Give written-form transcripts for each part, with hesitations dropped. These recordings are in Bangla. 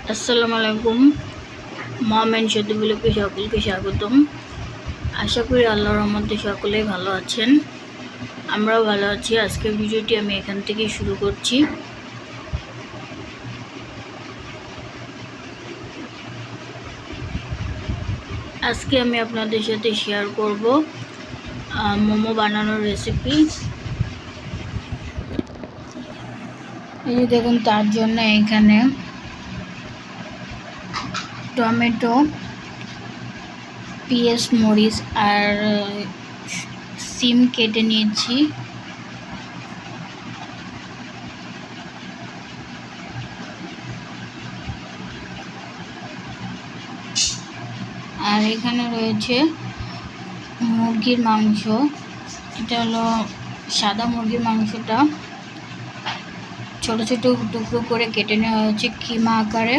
আসসালামু আলাইকুম। মোহামেন শহীদুল্লাহকে সকলকে স্বাগতম। আশা করি আল্লাহর রহমতে সকলেই ভালো আছেন, আমরাও ভালো আছি। আজকের ভিডিওটি আমি এখান থেকেই শুরু করছি। আজকে আমি আপনাদের সাথে শেয়ার করব মোমো বানানোর রেসিপি। এই যে দেখুন, তার জন্য এখানে টমেটো, পেঁয়াজ, মরিচ আর সিম কেটে নিয়েছি। আর এখানে রয়েছে মুরগির মাংস। এটা হলো সাদা মুরগির মাংসটা ছোট ছোট টুকরো করে কেটে নেওয়া হয়েছে কিমা আকারে।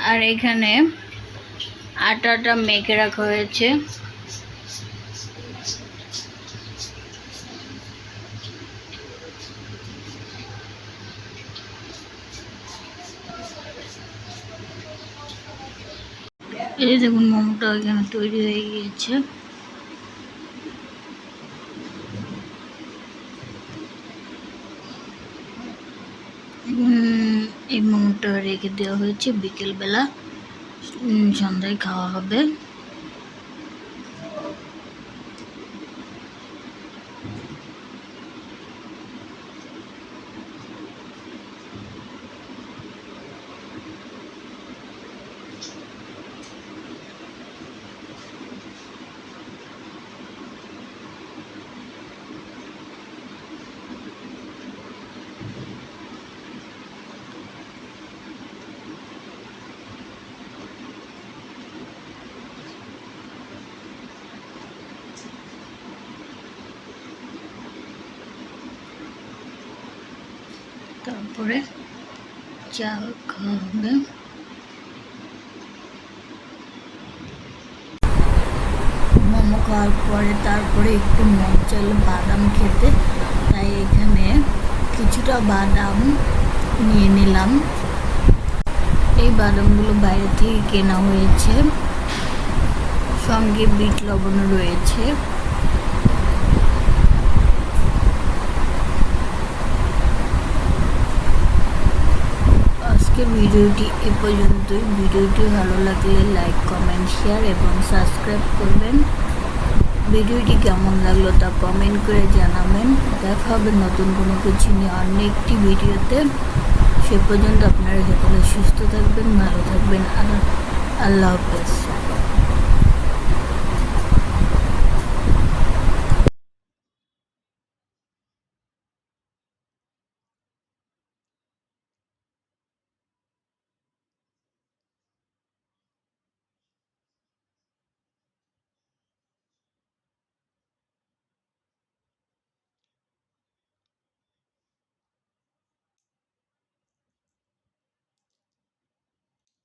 আর এখানে আটাটা মেখে রাখা হয়েছে। এই দেখুন, মোমোটা এখানে তৈরি হয়ে গিয়েছে। এই মোমোটা রেখে দেওয়া হয়েছে, বিকেলবেলা সন্ধ্যায় খাওয়া হবে। তারপরে চা খাওয়া হবে। মোমো খাওয়ার পরে তারপরে একটু মন চাইলো বাদাম খেতে, তাই এখানে কিছুটা বাদাম নিয়ে নিলাম। এই বাদামগুলো বাইরে থেকে কেনা হয়েছে, সঙ্গে বিট লবণও রয়েছে। ভিডিওটি এ পর্যন্তই। ভিডিওটি ভালো লাগলে লাইক, কমেন্ট, শেয়ার এবং সাবস্ক্রাইব করবেন। ভিডিওটি কেমন লাগলো তা কমেন্ট করে জানাবেন। দেখা হবে নতুন কোনো কিছু নিয়ে অন্য একটি ভিডিওতে। সে পর্যন্ত আপনারা সকলে সুস্থ থাকবেন, ভালো থাকবেন। আল্লাহ হাফেজ।